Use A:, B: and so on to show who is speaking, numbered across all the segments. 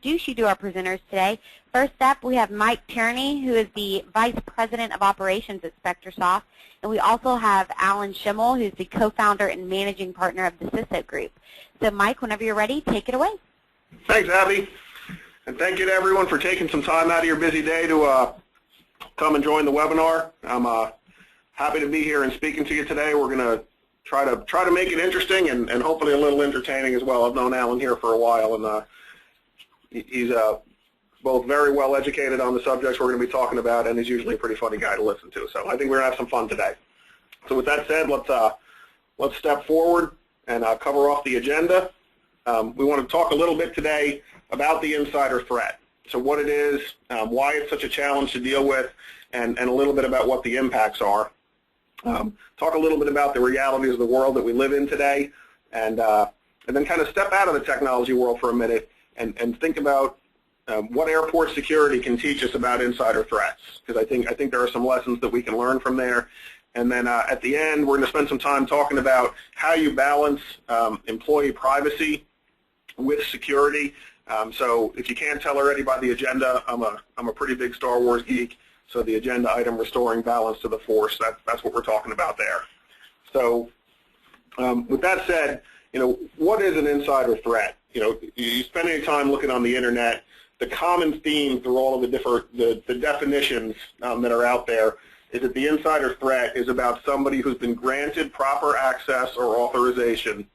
A: introduce you to our presenters today. First up, we have Mike Tierney, who is the Vice President of Operations at SpectorSoft. And we also have Alan Schimmel, who's the co-founder and managing partner of the CISO Group. So Mike, whenever you're ready, take it away.
B: Thanks, Abby. And thank you to everyone for taking some time out of your busy day to come and join the webinar. I'm happy to be here and speaking to you today. We're going to try to make it interesting and hopefully a little entertaining as well. I've known Alan here for a while, and he's both very well educated on the subjects we're going to be talking about, and he's usually a pretty funny guy to listen to. So I think we're going to have some fun today. So with that said, let's step forward and cover off the agenda. We want to talk a little bit today about the insider threat. So what it is, why it's such a challenge to deal with, and a little bit about what the impacts are. Talk a little bit about the realities of the world that we live in today, and then kind of step out of the technology world for a minute and think about what airport security can teach us about insider threats, because I think there are some lessons that we can learn from there. And then at the end, we're going to spend some time talking about how you balance employee privacy with security. So if you can't tell already by the agenda, I'm a pretty big Star Wars geek. So the agenda item, restoring balance to the force, that's what we're talking about there. So with that said, what is an insider threat? You spend any time looking on the internet, the common theme through all of the different the definitions that are out there is that the insider threat is about somebody who's been granted proper access or authorization,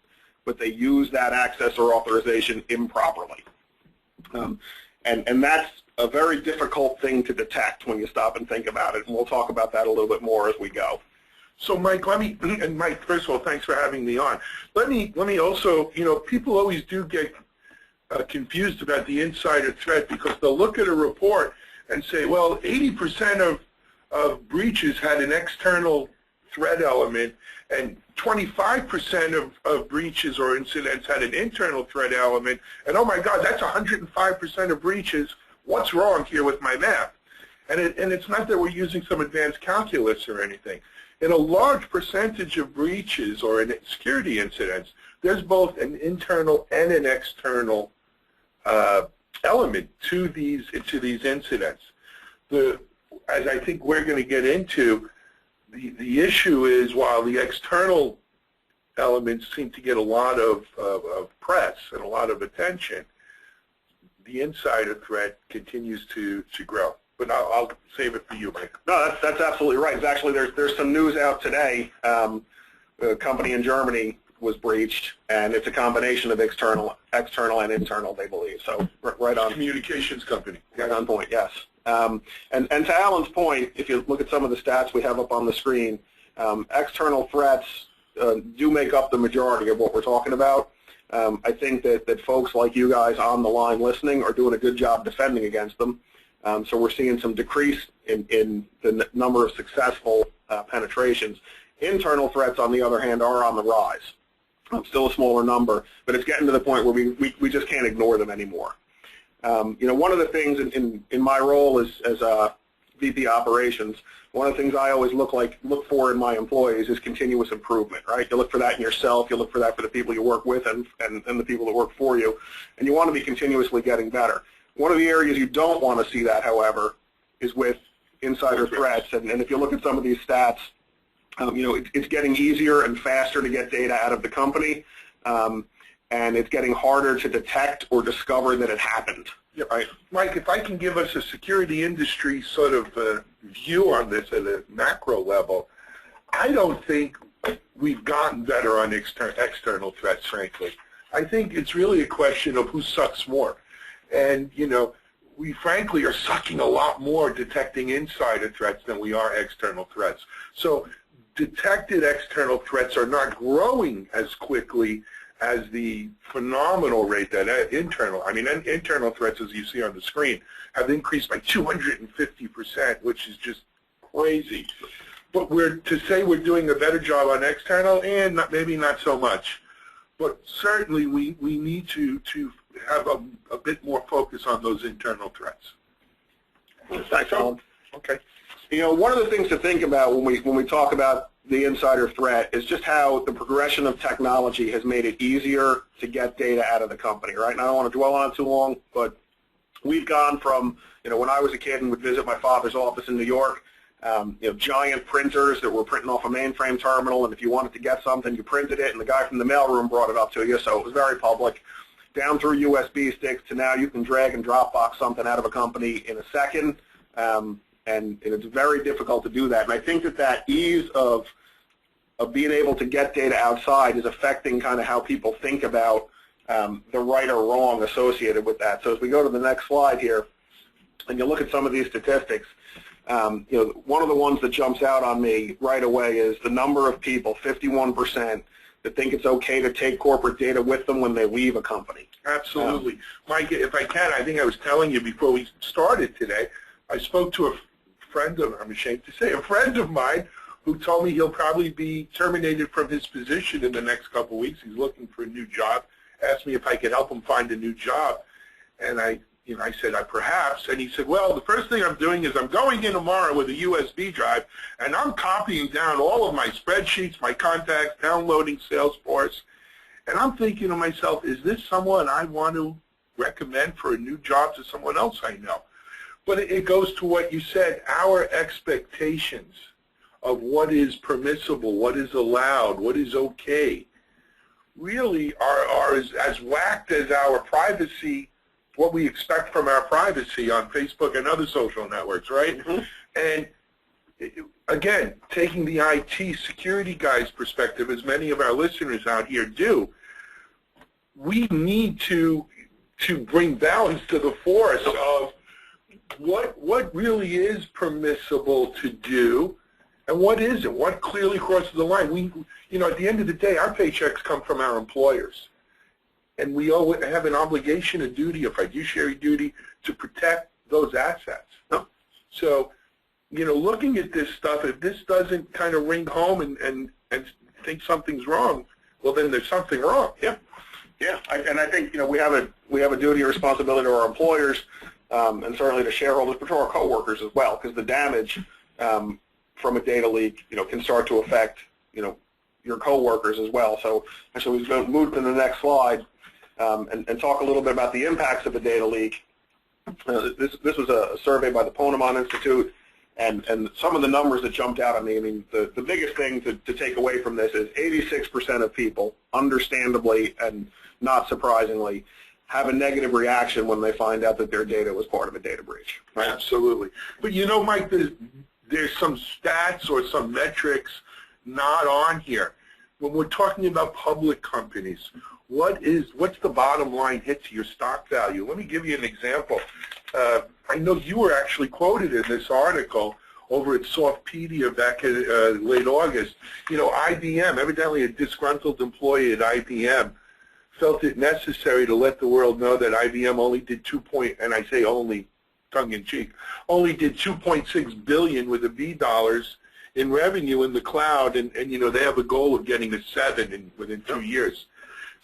B: but they use that access or authorization improperly. And that's a very difficult thing to detect when you stop and think about it, and we'll talk about that a little bit more as we go.
C: So Mike, Mike, first of all, thanks for having me on. Let me also, people always do get confused about the insider threat because they'll look at a report and say, well, 80% of breaches had an external threat element, and 25% of breaches or incidents had an internal threat element, and oh my God, that's 105% of breaches. What's wrong here with my math? And it's not that we're using some advanced calculus or anything. In a large percentage of breaches or in security incidents, there's both an internal and an external element to these incidents. As I think we're going to get into, the issue is while the external elements seem to get a lot of press and a lot of attention, the insider threat continues to grow. But I'll save it for you, Mike.
B: No, that's absolutely right. Actually, there's some news out today. A company in Germany was breached, and it's a combination of external and internal, they believe. So right on.
C: Communications company.
B: Right on point, yes. And to Alan's point, if you look at some of the stats we have up on the screen, external threats do make up the majority of what we're talking about. I think that folks like you guys on the line listening are doing a good job defending against them. So we're seeing some decrease in the number of successful penetrations. Internal threats, on the other hand, are on the rise. Still a smaller number, but it's getting to the point where we just can't ignore them anymore. One of the things in my role as VP Operations, one of the things I always look for in my employees is continuous improvement, right? You look for that in yourself, you look for that for the people you work with and the people that work for you, and you want to be continuously getting better. One of the areas you don't want to see that, however, is with insider threats, and if you look at some of these stats, it's getting easier and faster to get data out of the company, and it's getting harder to detect or discover that it happened.
C: Yeah, right. Mike, if I can give us a security industry sort of view on this at a macro level, I don't think we've gotten better on external threats, frankly. I think it's really a question of who sucks more. And, we frankly are sucking a lot more detecting insider threats than we are external threats. So detected external threats are not growing as quickly as the phenomenal rate that internal threats, as you see on the screen, have increased by 250%, which is just crazy. But to say we're doing a better job on external, and maybe not so much. But certainly we need to have a bit more focus on those internal threats.
B: Thanks, Alan.
C: Okay.
B: One of the things to think about when we talk about the insider threat is just how the progression of technology has made it easier to get data out of the company, right? And I don't want to dwell on it too long, but we've gone from, when I was a kid and would visit my father's office in New York, giant printers that were printing off a mainframe terminal, and if you wanted to get something, you printed it, and the guy from the mailroom brought it up to you, so it was very public, down through USB sticks to now you can drag and drop box something out of a company in a second, and it's very difficult to do that. And I think that ease of being able to get data outside is affecting kind of how people think about the right or wrong associated with that. So as we go to the next slide here, and you look at some of these statistics, one of the ones that jumps out on me right away is the number of people, 51%, that think it's okay to take corporate data with them when they leave a company.
C: Absolutely. Mike, if I can, I think I was telling you before we started today, I spoke to a friend of, I'm ashamed to say, a friend of mine who told me he'll probably be terminated from his position in the next couple of weeks. He's looking for a new job, asked me if I could help him find a new job. And I said, perhaps. And he said, well, the first thing I'm doing is I'm going in tomorrow with a USB drive, and I'm copying down all of my spreadsheets, my contacts, downloading Salesforce. And I'm thinking to myself, is this someone I want to recommend for a new job to someone else I know? But it goes to what you said, our expectations of what is permissible, what is allowed, what is okay, really are as whacked as our privacy, what we expect from our privacy on Facebook and other social networks, right? Mm-hmm. And again, taking the IT security guy's perspective, as many of our listeners out here do, we need to bring balance to the force of what really is permissible to do and what isn't, what clearly crosses the line. At the end of the day, our paychecks come from our employers. And we all have an obligation, a duty, a fiduciary duty to protect those assets. So, looking at this stuff, if this doesn't kind of ring home and think something's wrong, well, then there's something wrong.
B: Yeah, yeah. And I think we have a duty or responsibility to our employers, and certainly to shareholders, but to our coworkers as well, because the damage from a data leak, can start to affect your coworkers as well. So actually, we're going to move to the next slide. And talk a little bit about the impacts of a data leak. This was a survey by the Ponemon Institute, and some of the numbers that jumped out at me. I mean, the biggest thing to take away from this is 86% of people, understandably and not surprisingly, have a negative reaction when they find out that their data was part of a data breach.
C: Right? Absolutely. But Mike, there's some stats or some metrics not on here. When we're talking about public companies, what's the bottom line hit to your stock value? Let me give you an example. I know you were actually quoted in this article over at Softpedia back in late August. IBM, evidently a disgruntled employee at IBM, felt it necessary to let the world know that IBM only did and I say only, tongue-in-cheek, only did $2.6 billion with a B dollars in revenue in the cloud, and they have a goal of getting to $7 billion within 2 years.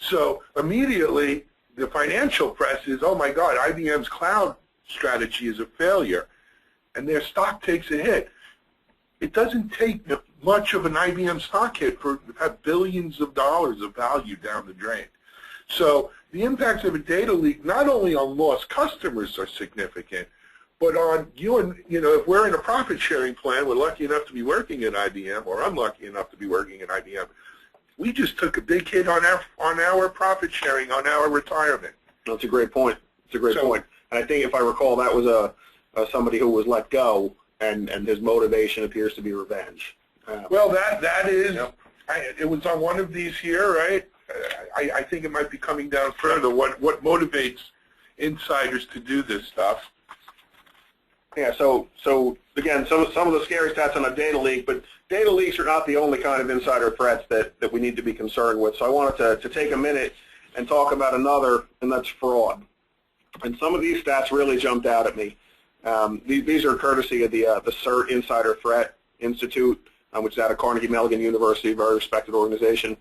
C: So immediately, the financial press is, oh my God, IBM's cloud strategy is a failure, and their stock takes a hit. It doesn't take much of an IBM stock hit to have billions of dollars of value down the drain. So the impacts of a data leak, not only on lost customers, are significant, but on if we're in a profit-sharing plan, we're lucky enough to be working at IBM, or unlucky enough to be working at IBM, we just took a big hit on our profit sharing, on our retirement.
B: That's a great point. It's a great point. And I think, if I recall, that was somebody who was let go, and his motivation appears to be revenge.
C: Well, that is, it was on one of these here, right? I think it might be coming down further. What motivates insiders to do this stuff?
B: Yeah, so again, some of the scary stats on a data leak, but data leaks are not the only kind of insider threats that we need to be concerned with. So I wanted to take a minute and talk about another, and that's fraud. And some of these stats really jumped out at me. These are courtesy of the CERT Insider Threat Institute, which is out of Carnegie Mellon University, a very respected organization.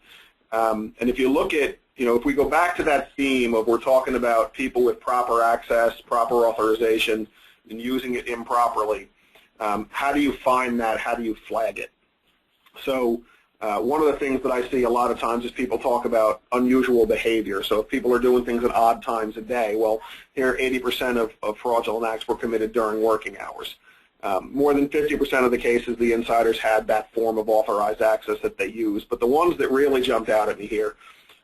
B: And if you look at, if we go back to that theme of we're talking about people with proper access, proper authorization, and using it improperly, how do you find that? How do you flag it? So One of the things that I see a lot of times is people talk about unusual behavior. So if people are doing things at odd times a day, well, here 80% of fraudulent acts were committed during working hours. More than 50% of the cases, the insiders had that form of authorized access that they used. But the ones that really jumped out at me here,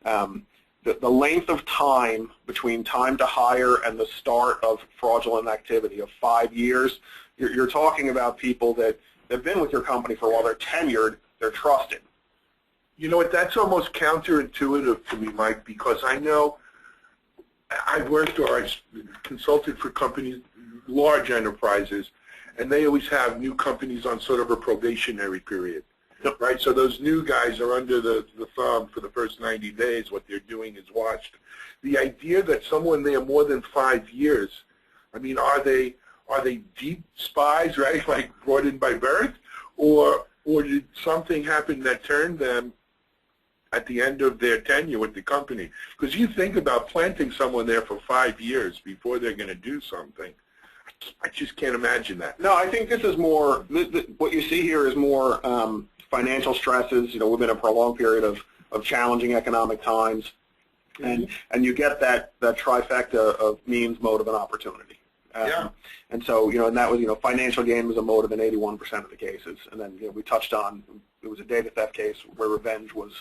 B: the length of time between time to hire and the start of fraudulent activity of 5 years, you're talking about people that have been with your company for a while, they're tenured, they're trusted.
C: You know what, that's almost counterintuitive to me, Mike, because I know I've worked or I've consulted for companies, large enterprises, and they always have new companies on sort of a probationary period. Yep. Right, so those new guys are under the thumb for the first 90 days. What they're doing is watched. The idea that someone there more than 5 years, I mean, are they deep spies, right, like brought in by birth, or did something happen that turned them at the end of their tenure with the company? Because you think about planting someone there for 5 years before they're going to do something. I just can't imagine that.
B: No, I think this is more, what you see here is more financial stresses. You know, we've been in a prolonged period of challenging economic times, and you get that trifecta of means, motive, and opportunity.
C: Yeah.
B: And so, you know, and that was, you know, financial gain was a motive in 81% of the cases. And then, you know, we touched on, it was a data theft case where revenge was.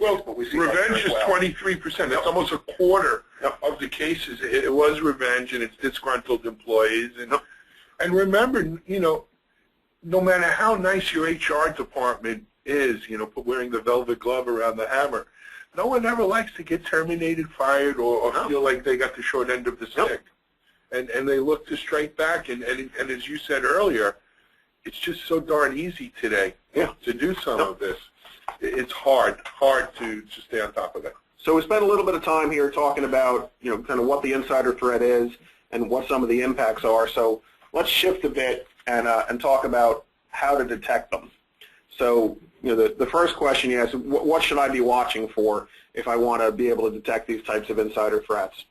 C: Well, revenge is 23%. That's almost a quarter of the cases. It was revenge, and it's disgruntled employees. And remember, you know, no matter how nice your HR department is, you know, wearing the velvet glove around the hammer, no one ever likes to get terminated, fired, or feel like they got the short end of the stick. And they look to strike back. And as you said earlier, it's just so darn easy today to do some of this. It's hard to stay on top of that.
B: So we spent a little bit of time here talking about, you know, kind of what the insider threat is and what some of the impacts are. So let's shift a bit and talk about how to detect them. So, you know, the first question you ask, what should I be watching for if I want to be able to detect these types of insider threats?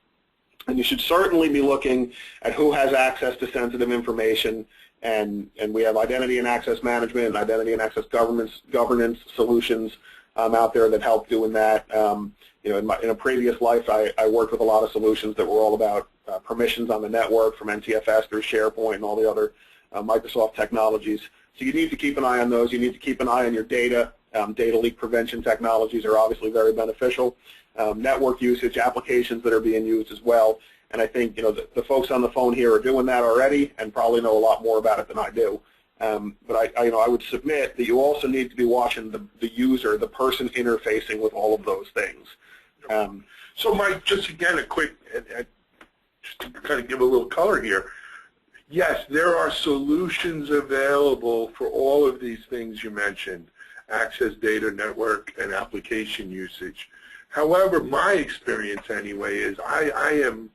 B: And you should certainly be looking at who has access to sensitive information, and we have identity and access management and identity and access governance solutions out there that help doing that. You know, in a previous life, I worked with a lot of solutions that were all about permissions on the network, from NTFS through SharePoint and all the other Microsoft technologies. So you need to keep an eye on those. You need to keep an eye on your data. Data leak prevention technologies are obviously very beneficial. Network usage, applications that are being used as well. And I think, you know, the folks on the phone here are doing that already and probably know a lot more about it than I do. But I would submit that you also need to be watching the user, the person interfacing with all of those things.
C: So, Mike, just again, a quick, just to kind of give a little color here. Yes, there are solutions available for all of these things you mentioned: access, data, network, and application usage. However, my experience anyway is I am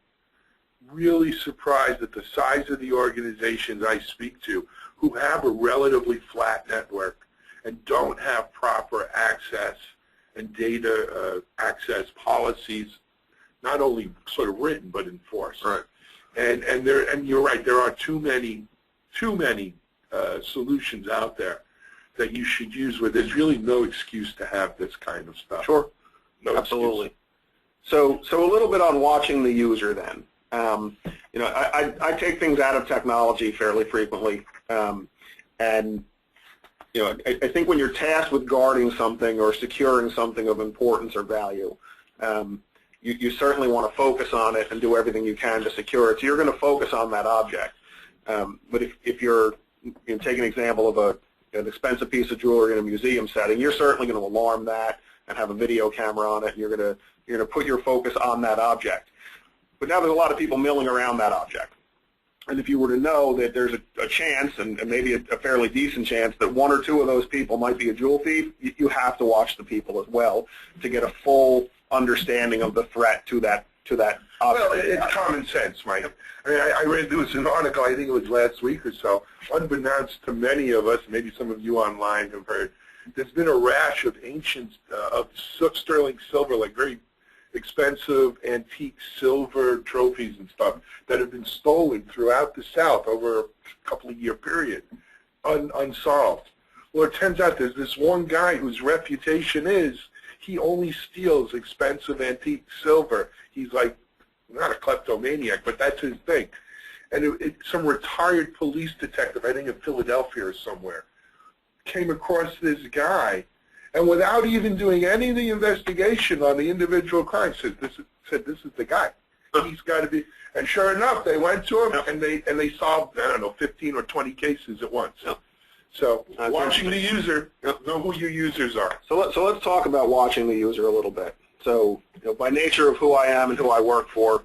C: really surprised at the size of the organizations I speak to who have a relatively flat network and don't have proper access and data access policies, not only sort of written but enforced.
B: Right.
C: And you're right, there are too many solutions out there that you should use where there's really no excuse to have this kind of stuff.
B: Sure.
C: No
B: Absolutely. Excuse. So a little bit on watching the user then. You know, I take things out of technology fairly frequently, and you know, I think when you're tasked with guarding something or securing something of importance or value, you certainly want to focus on it and do everything you can to secure it. So you're going to focus on that object. But if you're, you know, take an example of an expensive piece of jewelry in a museum setting, you're certainly going to alarm that and have a video camera on it, and you're going to put your focus on that object. But now there's a lot of people milling around that object. And if you were to know that there's a chance, and maybe a fairly decent chance, that one or two of those people might be a jewel thief, you have to watch the people as well to get a full understanding of the threat to that object.
C: Well, it's common sense, Mike. I mean, I read there was an article, I think it was last week or so, unbeknownst to many of us, maybe some of you online have heard, there's been a rash of ancient, of sterling silver, like very expensive antique silver trophies and stuff that have been stolen throughout the South over a couple of year period, unsolved. Well, it turns out there's this one guy whose reputation is he only steals expensive antique silver. He's like, not a kleptomaniac, but that's his thing. And some retired police detective, I think in Philadelphia or somewhere, came across this guy, and without even doing any of the investigation on the individual crime, said this is the guy. He's got to be. And sure enough, they went to him, and they solved, I don't know, 15 or 20 cases at once. So watching the user, know who your users are.
B: So let's talk about watching the user a little bit. So by nature of who I am and who I work for,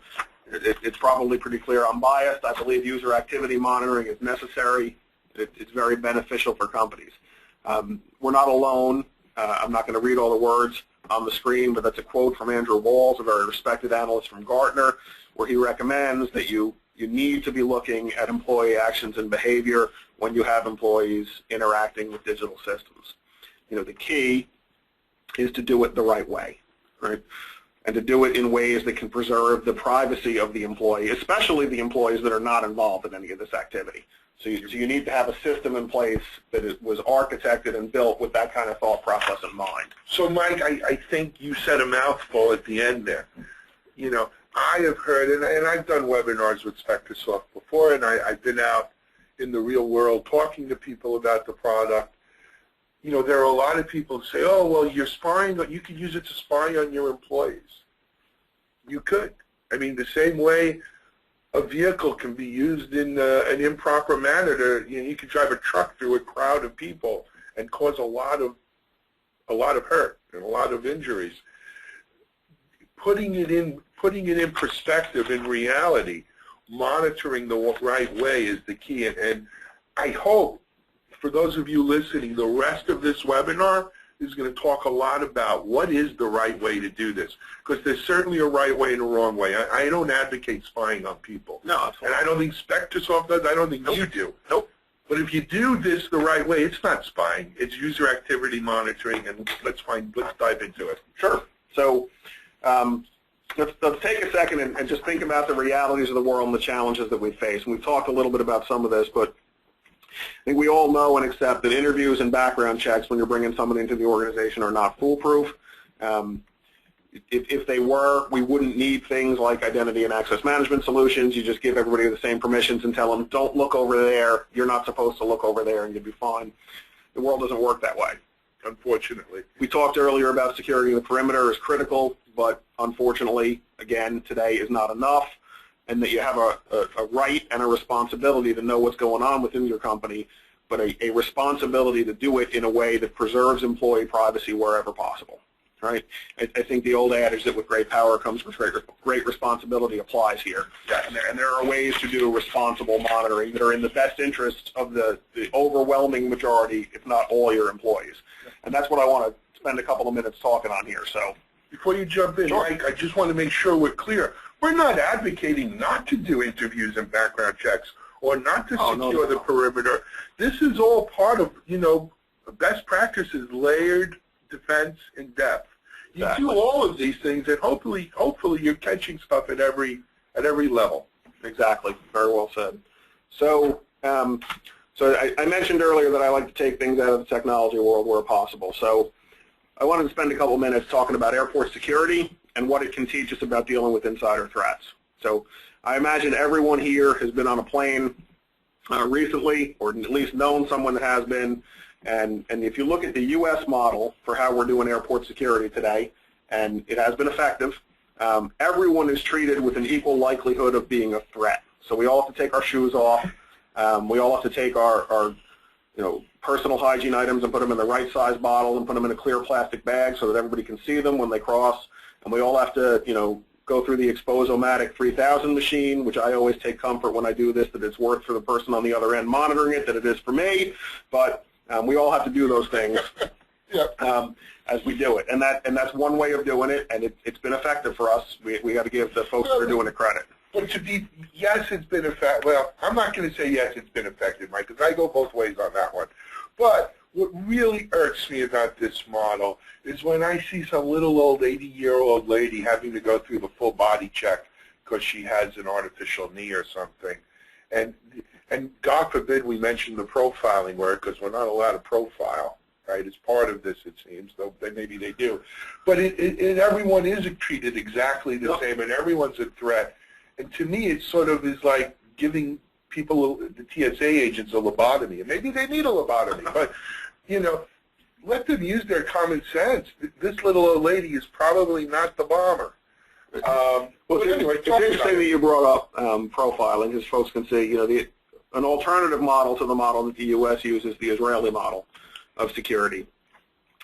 B: it's probably pretty clear I'm biased. I believe user activity monitoring is necessary. It's very beneficial for companies. We're not alone. I'm not going to read all the words on the screen, but that's a quote from Andrew Walls, a very respected analyst from Gartner, where he recommends that you need to be looking at employee actions and behavior when you have employees interacting with digital systems. The key is to do it the right way, right? And to do it in ways that can preserve the privacy of the employee, especially the employees that are not involved in any of this activity. So you need to have a system in place that it was architected and built with that kind of thought process in mind.
C: So, Mike, I think you said a mouthful at the end there. I have heard, and I've done webinars with SpectorSoft before, and I've been out in the real world talking to people about the product. There are a lot of people who say, oh, well, you're spying, you could use it to spy on your employees. You could. I mean, the same way a vehicle can be used in an improper manner to, you could drive a truck through a crowd of people and cause a lot of hurt and a lot of injuries. Putting it in perspective, in reality, monitoring the right way is the key. And I hope, for those of you listening, the rest of this webinar is going to talk a lot about what is the right way to do this. Because there's certainly a right way and a wrong way. I don't advocate spying on people.
B: No, absolutely.
C: And I don't think SpectorSoft does. I don't think you do.
B: Nope.
C: But if you do this the right way, it's not spying. It's user activity monitoring, and let's dive into it.
B: Sure. So let's take a second and just think about the realities of the world and the challenges that we face. And we've talked a little bit about some of this, but I think we all know and accept that interviews and background checks when you're bringing somebody into the organization are not foolproof. If they were, we wouldn't need things like identity and access management solutions. You just give everybody the same permissions and tell them, don't look over there, you're not supposed to look over there, and you'll be fine. The world doesn't work that way,
C: unfortunately.
B: We talked earlier about security of the perimeter is critical, but unfortunately, again, today is not enough, and that you have a right and a responsibility to know what's going on within your company, but a responsibility to do it in a way that preserves employee privacy wherever possible, right? I think the old adage that with great power comes with great responsibility applies here.
C: Yeah.
B: And there are ways to do responsible monitoring that are in the best interest of the overwhelming majority, if not all, your employees. And that's what I want to spend a couple of minutes talking on here. So,
C: before you jump in,
B: sure.
C: Mike, I just want to make sure we're clear. We're not advocating not to do interviews and background checks or not to secure the perimeter. This is all part of, best practices, layered defense in depth. You do all of these things, and hopefully you're catching stuff at every level.
B: Exactly. Very well said. So, I mentioned earlier that I like to take things out of the technology world where possible. So I wanted to spend a couple minutes talking about airport security and what it can teach us about dealing with insider threats. So I imagine everyone here has been on a plane recently, or at least known someone that has been. And if you look at the U.S. model for how we're doing airport security today, and it has been effective, everyone is treated with an equal likelihood of being a threat. So we all have to take our shoes off. We all have to take our personal hygiene items and put them in the right size bottle and put them in a clear plastic bag so that everybody can see them when they cross. And we all have to, go through the Exposomatic 3000 machine, which I always take comfort when I do this, that it's worth for the person on the other end monitoring it, that it is for me. But we all have to do those things as we do it. And that's one way of doing it, and it's been effective for us. We got to give the folks that are doing it credit.
C: But yes, it's been effective. Well, I'm not going to say yes, it's been effective, Mike, because I go both ways on that one. But what really irks me about this model is when I see some little old 80-year-old lady having to go through the full body check because she has an artificial knee or something. And God forbid we mention the profiling word, because we're not allowed to profile, right? As part of this, it seems, though maybe they do. But everyone is treated exactly the same, and everyone's a threat. And to me, it sort of is like giving people, the TSA agents, a lobotomy. And maybe they need a lobotomy, but, you know, let them use their common sense. This little old lady is probably not the bomber.
B: Well, anyway, it's interesting that you brought up profiling, because folks can see, you know, an alternative model to the model that the U.S. uses, the Israeli model of security.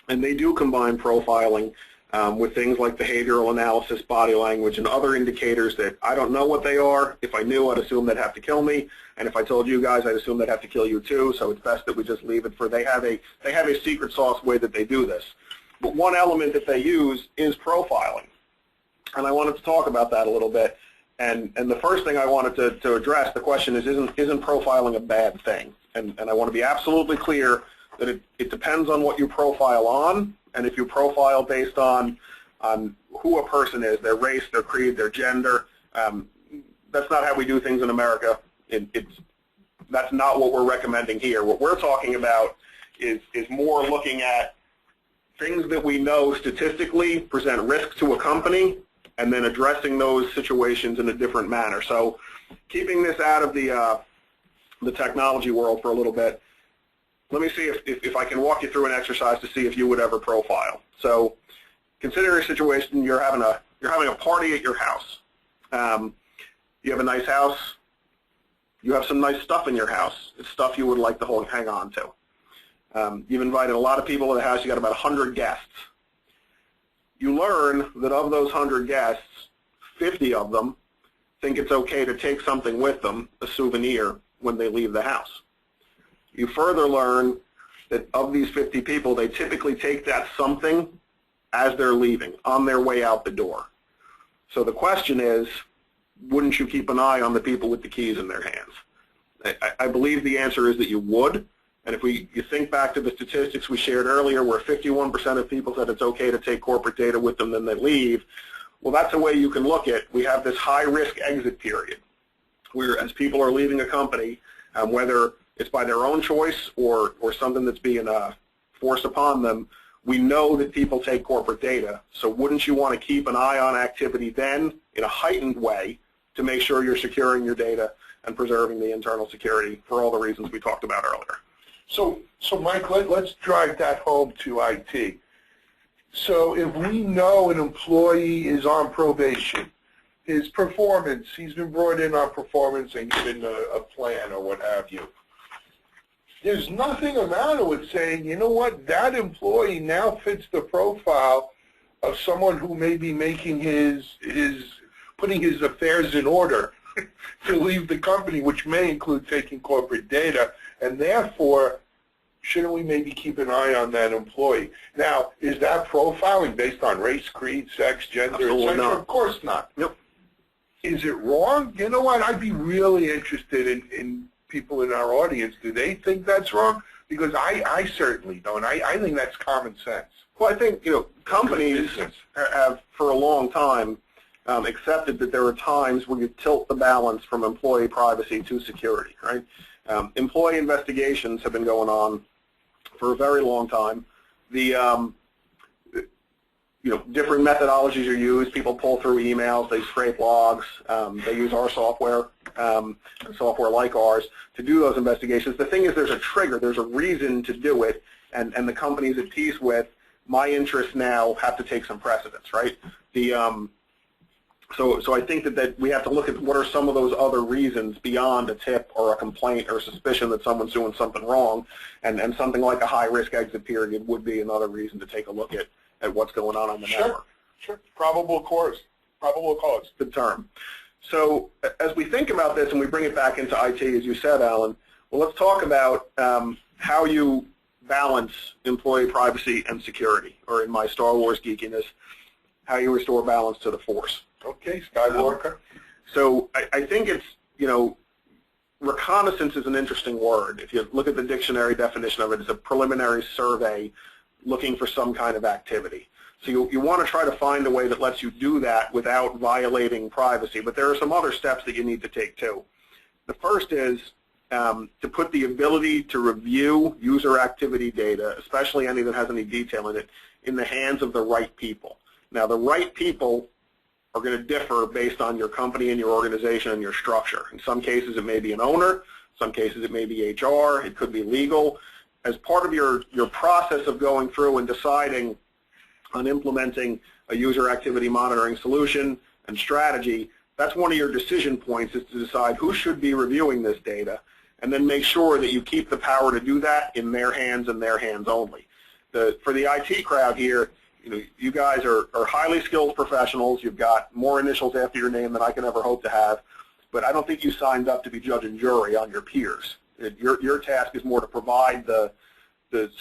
B: And they do combine profiling with things like behavioral analysis, body language, and other indicators that I don't know what they are. If I knew, I'd assume they'd have to kill me. And if I told you guys, I'd assume they'd have to kill you too. So it's best that we just leave it for they have a secret sauce way that they do this. But one element that they use is profiling. And I wanted to talk about that a little bit. And the first thing I wanted to address, the question is, isn't profiling a bad thing? And I want to be absolutely clear that it depends on what you profile on, and if you profile based on who a person is, their race, their creed, their gender. That's not how we do things in America. That's not what we're recommending here. What we're talking about is more looking at things that we know statistically present risk to a company, and then addressing those situations in a different manner. So keeping this out of the technology world for a little bit, let me see if I can walk you through an exercise to see if you would ever profile. So consider a situation, you're having a party at your house. You have a nice house. You have some nice stuff in your house. It's stuff you would like to hang on to. You've invited a lot of people to the house. You got about 100 guests. You learn that of those 100 guests, 50 of them think it's okay to take something with them, a souvenir, when they leave the house. You further learn that of these 50 people, they typically take that something as they're leaving, on their way out the door. So the question is, wouldn't you keep an eye on the people with the keys in their hands? I believe the answer is that you would. And if you think back to the statistics we shared earlier, where 51% of people said it's okay to take corporate data with them, then they leave, well, that's a way you can look at. We have this high-risk exit period, where as people are leaving a company, whether it's by their own choice or something that's being forced upon them, we know that people take corporate data. So wouldn't you want to keep an eye on activity then in a heightened way to make sure you're securing your data and preserving the internal security for all the reasons we talked about earlier?
C: So Mike, let's drive that home to IT. So if we know an employee is on probation, his performance, he's been brought in on performance and given a plan or what have you, there's nothing the matter with saying, you know what, that employee now fits the profile of someone who may be making putting his affairs in order to leave the company, which may include taking corporate data, and therefore, shouldn't we maybe keep an eye on that employee? Now, is that profiling based on race, creed, sex, gender, etc.? Of course not.
B: Yep.
C: Is it wrong? You know what, I'd be really interested in people in our audience. Do they think that's wrong? Because I certainly don't. I think that's common sense.
B: Well, I think, you know, companies have for a long time accepted that there are times where you tilt the balance from employee privacy to security, right? Employee investigations have been going on for a very long time. The different methodologies are used. People pull through emails, they scrape logs, they use our software, software like ours, to do those investigations. The thing is, there's a trigger, there's a reason to do it, and the company's at peace with, my interests now have to take some precedence, right? So I think that we have to look at what are some of those other reasons beyond a tip or a complaint or suspicion that someone's doing something wrong, and something like a high-risk exit period would be another reason to take a look at what's going on the network.
C: Sure. Probable cause.
B: Good term. So as we think about this and we bring it back into IT, as you said, Alan, well, let's talk about how you balance employee privacy and security, or in my Star Wars geekiness, how you restore balance to the Force.
C: Okay, Skywalker.
B: So I think it's, reconnaissance is an interesting word. If you look at the dictionary definition of it, it's a preliminary survey looking for some kind of activity. So you want to try to find a way that lets you do that without violating privacy, but there are some other steps that you need to take too. The first is to put the ability to review user activity data, especially any that has any detail in it, in the hands of the right people. Now, the right people are going to differ based on your company and your organization and your structure. In some cases, it may be an owner. Some cases, it may be HR. It could be legal. As part of your process of going through and deciding on implementing a user activity monitoring solution and strategy, that's one of your decision points, is to decide who should be reviewing this data, and then make sure that you keep the power to do that in their hands and their hands only. For the IT crowd here, you guys are highly skilled professionals. You've got more initials after your name than I can ever hope to have, but I don't think you signed up to be judge and jury on your peers. Your task is more to provide the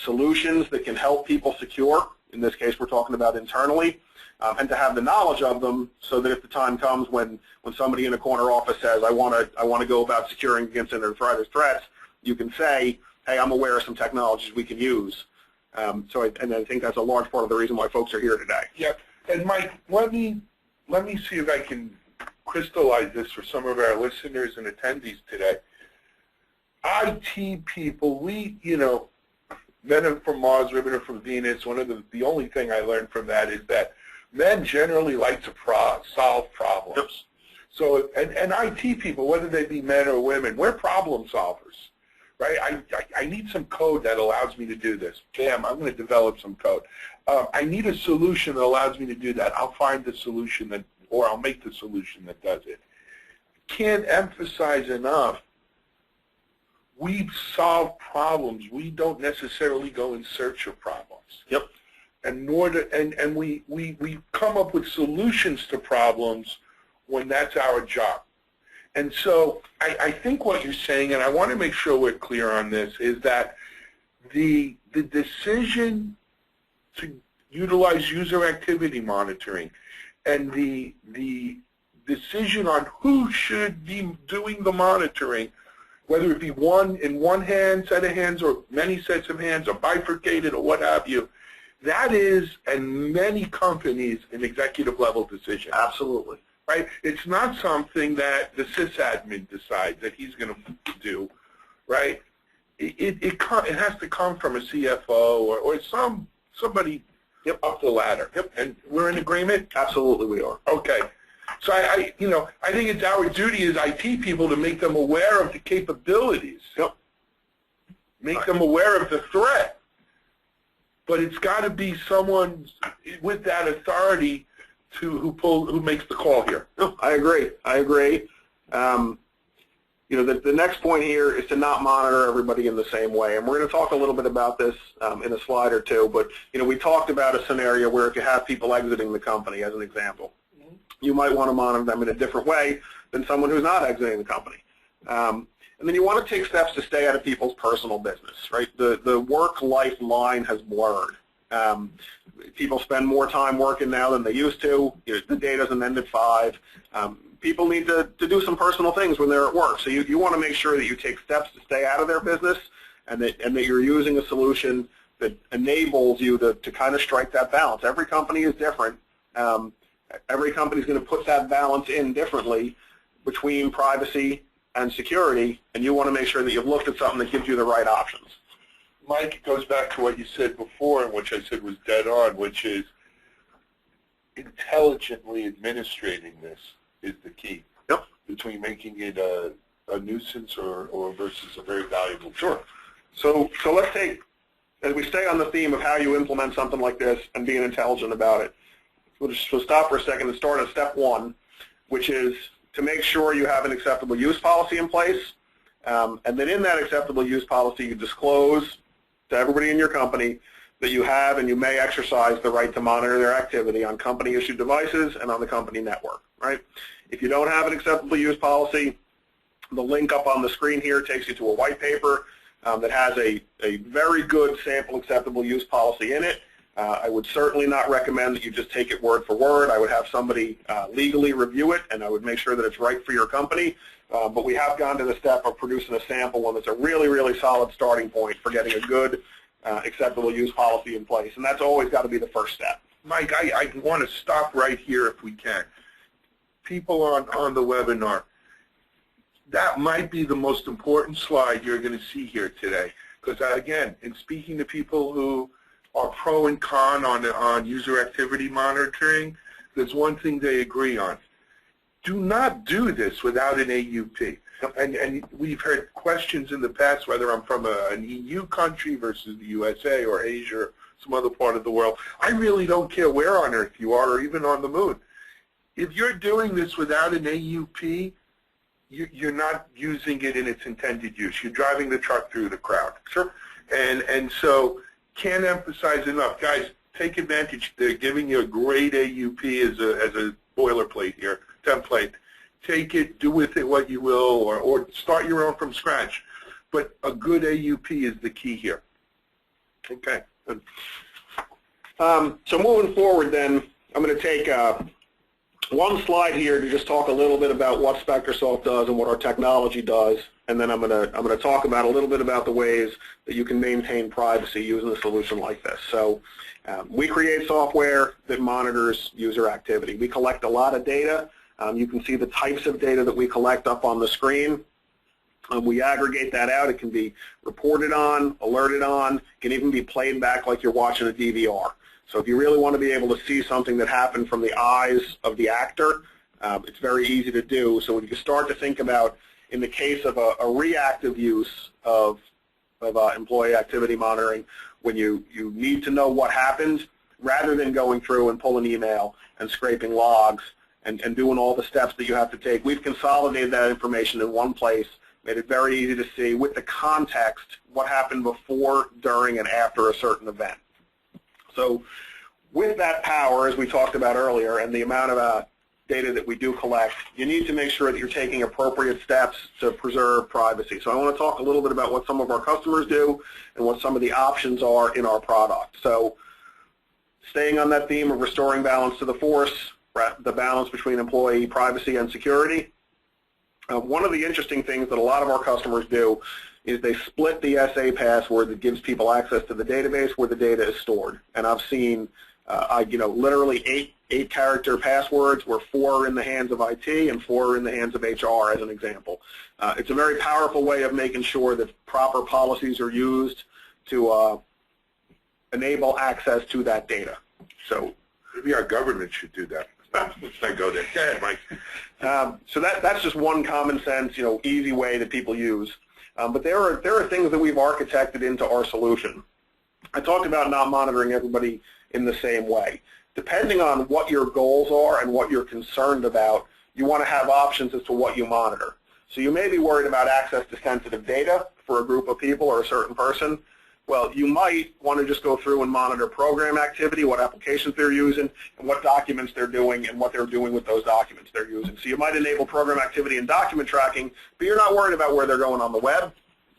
B: solutions that can help people secure. In this case, we're talking about internally, and to have the knowledge of them, so that if the time comes when somebody in a corner office says, I want to go about securing against internet threats, you can say, hey, I'm aware of some technologies we can use. And I think that's a large part of the reason why folks are here today.
C: Yeah, and Mike, let me see if I can crystallize this for some of our listeners and attendees today. IT people, men are from Mars, women are from Venus. One of the only thing I learned from that is that men generally like to solve problems.
B: Yep.
C: So, and IT people, whether they be men or women, we're problem solvers, right? I need some code that allows me to do this. Bam, I'm going to develop some code. I need a solution that allows me to do that. I'll find the solution or I'll make the solution that does it. Can't emphasize enough, we solve problems. We don't necessarily go in search of problems.
B: Yep.
C: And we come up with solutions to problems when that's our job. And so I think what you're saying, and I want to make sure we're clear on this, is that the decision to utilize user activity monitoring and the decision on who should be doing the monitoring, whether it be in one set of hands or many sets of hands or bifurcated or what have you, that is, in many companies, an executive level decision.
B: Absolutely.
C: Right? It's not something that the sysadmin decides that he's going to do, right? It has to come from a CFO or somebody up the ladder. Yep. And we're in agreement?
B: Absolutely we are.
C: Okay. So I think it's our duty as IT people to make them aware of the capabilities.
B: Yep.
C: Make them aware of the threat. But it's got to be someone with that authority who makes the call here.
B: No, I agree. The next point here is to not monitor everybody in the same way, and we're going to talk a little bit about this in a slide or two. But we talked about a scenario where if you have people exiting the company, as an example, you might want to monitor them in a different way than someone who's not exiting the company. And then you want to take steps to stay out of people's personal business, right? The work-life line has blurred. People spend more time working now than they used to. The day doesn't end at 5. People need to do some personal things when they're at work. So you want to make sure that you take steps to stay out of their business, and that you're using a solution that enables you to kind of strike that balance. Every company is different. Every company is going to put that balance in differently between privacy and security, and you want to make sure that you've looked at something that gives you the right options.
C: Mike, it goes back to what you said before, and which I said was dead on, which is intelligently administrating this is the key.
B: Yep.
C: Between making it a nuisance or versus a very valuable tool.
B: So let's take, as we stay on the theme of how you implement something like this and being intelligent about it, we'll stop for a second and start at step 1, which is to make sure you have an acceptable use policy in place. And then in that acceptable use policy, you disclose to everybody in your company that you have and you may exercise the right to monitor their activity on company-issued devices and on the company network, right? If you don't have an acceptable use policy, the link up on the screen here takes you to a white paper that has a very good sample acceptable use policy in it. I would certainly not recommend that you just take it word for word. I would have somebody legally review it, and I would make sure that it's right for your company. But we have gone to the step of producing a sample one that's a really, really solid starting point for getting a good acceptable use policy in place. And that's always got to be the first step.
C: Mike, I want to stop right here if we can. People on the webinar, that might be the most important slide you're going to see here today. Because again, in speaking to people who are pro and con on user activity monitoring, there's one thing they agree on. Do not do this without an AUP. And we've heard questions in the past whether I'm from an EU country versus the USA or Asia or some other part of the world. I really don't care where on earth you are or even on the moon. If you're doing this without an AUP, you're not using it in its intended use. You're driving the truck through the crowd. Sure. And so can't emphasize enough. Guys, take advantage. They're giving you a great AUP as a boilerplate here, template. Take it, do with it what you will, or start your own from scratch. But a good AUP is the key here. Okay.
B: Good. So moving forward then, I'm going to take one slide here to just talk a little bit about what SpectorSoft does and what our technology does, and then I'm going to talk about a little bit about the ways that you can maintain privacy using a solution like this. So we create software that monitors user activity. We collect a lot of data. You can see the types of data that we collect up on the screen. We aggregate that out. It can be reported on, alerted on, it can even be played back like you're watching a DVR. So if you really want to be able to see something that happened from the eyes of the actor, it's very easy to do. So when you start to think about, in the case of a reactive use of employee activity monitoring, when you need to know what happened, rather than going through and pulling email and scraping logs and doing all the steps that you have to take, we've consolidated that information in one place, made it very easy to see with the context what happened before, during, and after a certain event. So with that power, as we talked about earlier, and the amount of data that we do collect, you need to make sure that you're taking appropriate steps to preserve privacy. So I want to talk a little bit about what some of our customers do and what some of the options are in our product. So staying on that theme of restoring balance to the force, the balance between employee privacy and security, one of the interesting things that a lot of our customers do is they split the SA password that gives people access to the database where the data is stored. And I've seen, literally eight character passwords where 4 are in the hands of IT and 4 are in the hands of HR, as an example. It's a very powerful way of making sure that proper policies are used to enable access to that data. So
C: maybe our government should do that. Let's not go there. Go ahead, Mike.
B: So that's just one common sense, easy way that people use. But there are things that we've architected into our solution. I talked about not monitoring everybody in the same way. Depending on what your goals are and what you're concerned about, you want to have options as to what you monitor. So you may be worried about access to sensitive data for a group of people or a certain person. Well, you might want to just go through and monitor program activity, what applications they're using, and what documents they're doing, and what they're doing with those documents they're using. So you might enable program activity and document tracking, but you're not worried about where they're going on the web.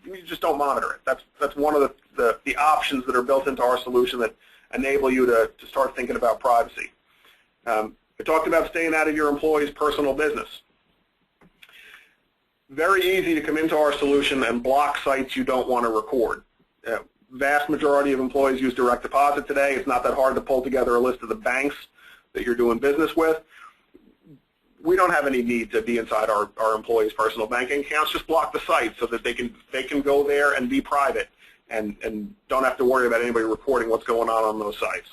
B: You just don't monitor it. That's one of the options that are built into our solution that enable you to start thinking about privacy. I talked about staying out of your employees' personal business. Very easy to come into our solution and block sites you don't want to record. Vast majority of employees use direct deposit today. It's not that hard to pull together a list of the banks that you're doing business with. We don't have any need to be inside our employees' personal banking accounts. Just block the site so that they can go there and be private and don't have to worry about anybody reporting what's going on those sites.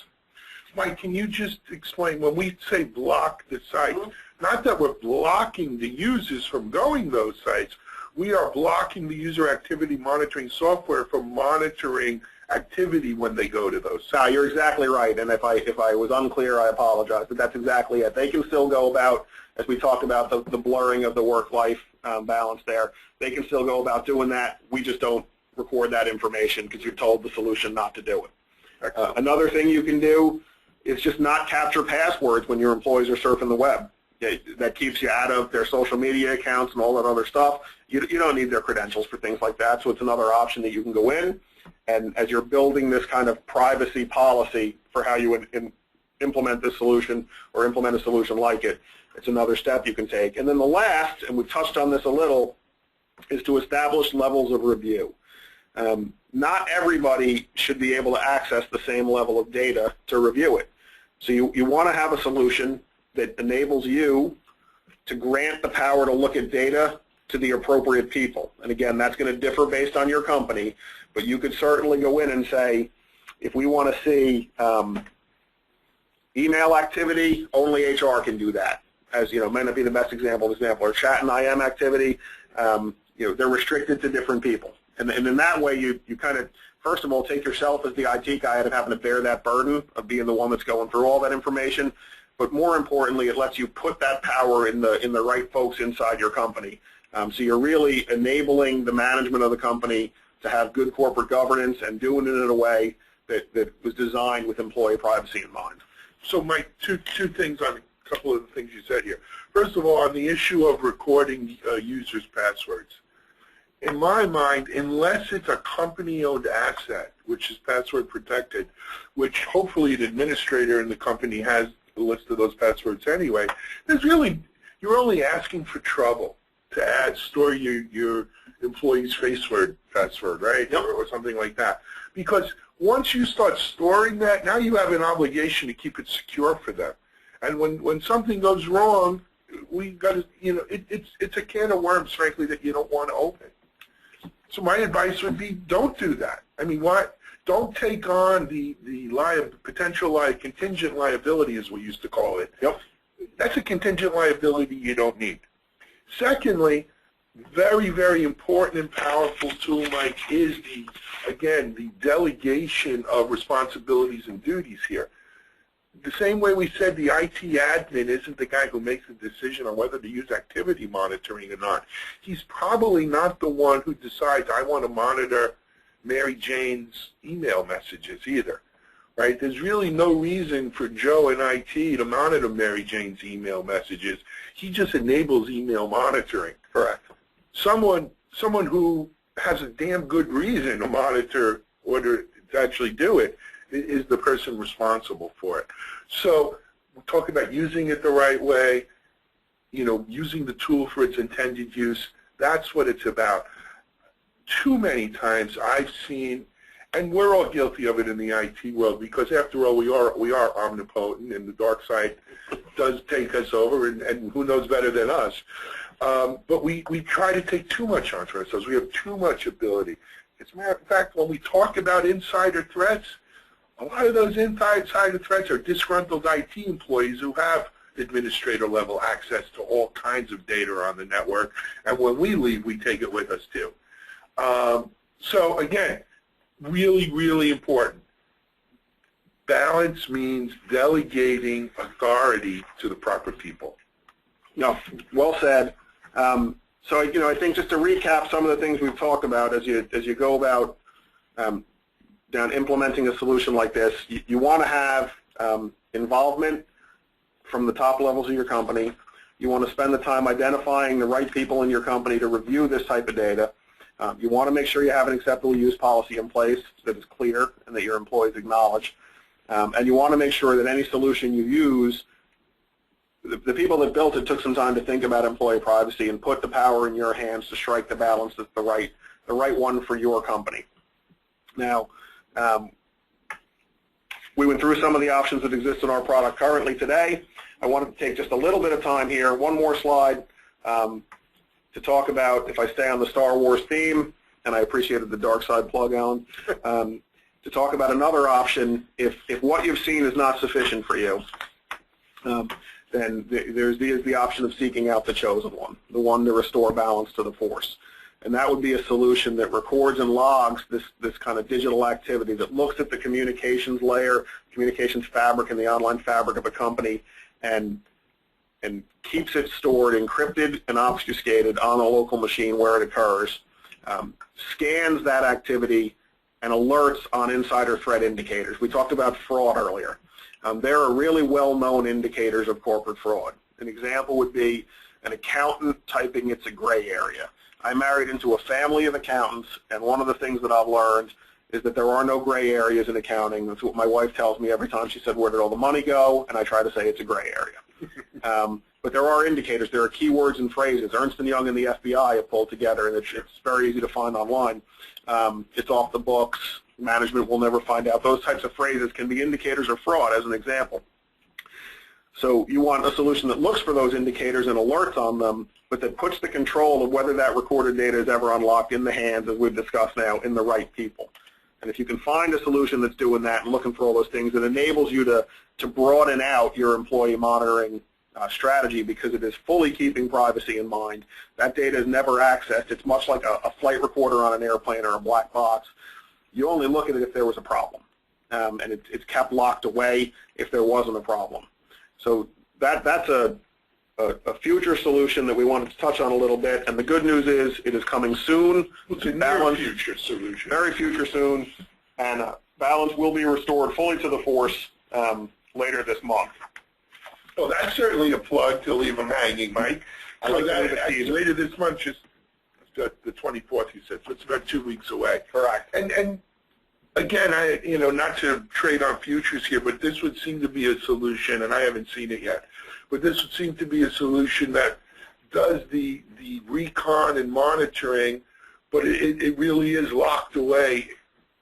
C: Mike, can you just explain, when we say block the site, not that we're blocking the users from going those sites, we are blocking the user activity monitoring software from monitoring activity when they go to those sites.
B: No, you're exactly right, and if I was unclear, I apologize, but that's exactly it. They can still go about, as we talked about the blurring of the work-life balance there, they can still go about doing that. We just don't record that information because you're told the solution not to do it. Another thing you can do is just not capture passwords when your employees are surfing the web. That keeps you out of their social media accounts and all that other stuff. You don't need their credentials for things like that, so it's another option that you can go in. And as you're building this kind of privacy policy for how you would implement this solution or implement a solution like it, it's another step you can take. And then the last, and we touched on this a little, is to establish levels of review. Not everybody should be able to access the same level of data to review it. So you want to have a solution that enables you to grant the power to look at data to the appropriate people. And again, that's going to differ based on your company, but you could certainly go in and say, if we want to see email activity, only HR can do that. As you know, may not be the best example, or chat and IM activity, they're restricted to different people. And in that way, you kind of, first of all, take yourself as the IT guy and having to bear that burden of being the one that's going through all that information. But more importantly, it lets you put that power in the right folks inside your company. So you're really enabling the management of the company to have good corporate governance and doing it in a way that was designed with employee privacy in mind.
C: So, Mike, two things on a couple of the things you said here. First of all, on the issue of recording users' passwords, in my mind, unless it's a company-owned asset, which is password protected, which hopefully an administrator in the company has a list of those passwords anyway, you're only asking for trouble to store your employee's password, right? Yep. Or something like that. Because once you start storing that, now you have an obligation to keep it secure for them. And when something goes wrong, we got to, it's a can of worms, frankly, that you don't want to open. So my advice would be, don't do that. I mean, don't take on the potential contingent liability, as we used to call it.
B: Yep.
C: That's a contingent liability you don't need. Secondly, very, very important and powerful tool, Mike, is the delegation of responsibilities and duties here. The same way we said the IT admin isn't the guy who makes the decision on whether to use activity monitoring or not. He's probably not the one who decides, I want to monitor Mary Jane's email messages either, right? There's really no reason for Joe in IT to monitor Mary Jane's email messages. He just enables email monitoring.
B: Correct.
C: Someone who has a damn good reason to monitor or to actually do it is the person responsible for it. So we're talking about using it the right way, using the tool for its intended use. That's what it's about. Too many times I've seen, and we're all guilty of it in the IT world, because after all, we are omnipotent, and the dark side does take us over, and who knows better than us. But we try to take too much onto ourselves. We have too much ability. As a matter of fact, when we talk about insider threats, a lot of those insider threats are disgruntled IT employees who have administrator-level access to all kinds of data on the network, and when we leave, we take it with us too. So again, really, really important. Balance means delegating authority to the proper people.
B: No, well said. So I think just to recap some of the things we've talked about as you go about down implementing a solution like this, you want to have involvement from the top levels of your company. You want to spend the time identifying the right people in your company to review this type of data. You want to make sure you have an acceptable use policy in place that is clear and that your employees acknowledge. And you want to make sure that any solution you use, the people that built it took some time to think about employee privacy and put the power in your hands to strike the balance that's the right one for your company. Now, we went through some of the options that exist in our product currently today. I wanted to take just a little bit of time here, one more slide, to talk about, if I stay on the Star Wars theme, and I appreciated the dark side plug, Alan, to talk about another option. If what you've seen is not sufficient for you, then there's the option of seeking out the chosen one, the one to restore balance to the force. And that would be a solution that records and logs this kind of digital activity, that looks at the communications layer, communications fabric, and the online fabric of a company, and keeps it stored encrypted and obfuscated on a local machine where it occurs, scans that activity, and alerts on insider threat indicators. We talked about fraud earlier. There are really well-known indicators of corporate fraud. An example would be an accountant typing it's a gray area. I married into a family of accountants, and one of the things that I've learned is that there are no gray areas in accounting. That's what my wife tells me every time she said, where did all the money go? And I try to say it's a gray area. But there are indicators. There are keywords and phrases. Ernst & Young and the FBI have pulled together, and it's very easy to find online. It's off the books. Management will never find out. Those types of phrases can be indicators of fraud, as an example. So you want a solution that looks for those indicators and alerts on them but that puts the control of whether that recorded data is ever unlocked in the hands, as we've discussed now, in the right people. And if you can find a solution that's doing that and looking for all those things, it enables you to broaden out your employee monitoring strategy, because it is fully keeping privacy in mind. That data is never accessed. It's much like a flight recorder on an airplane or a black box. You only look at it if there was a problem, and it's kept locked away if there wasn't a problem. So that's a future solution that we wanted to touch on a little bit, and the good news is it is coming soon.
C: It's a near future solution.
B: Very future soon, and balance will be restored fully to the force later this month.
C: Well, that's certainly a plug to leave them hanging, Mike. Later this month, just the 24th, you said, so it's about 2 weeks away.
B: Correct.
C: And again, not to trade on futures here, but this would seem to be a solution, and I haven't seen it yet, but this would seem to be a solution that does the recon and monitoring, but it really is locked away,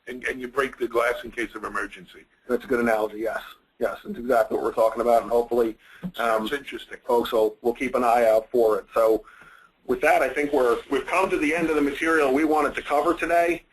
C: and you break the glass in case of emergency.
B: That's a good analogy, yes. Yes, that's exactly what we're talking about, and hopefully
C: sounds interesting.
B: Folks will keep an eye out for it. So with that, I think we've come to the end of the material we wanted to cover today.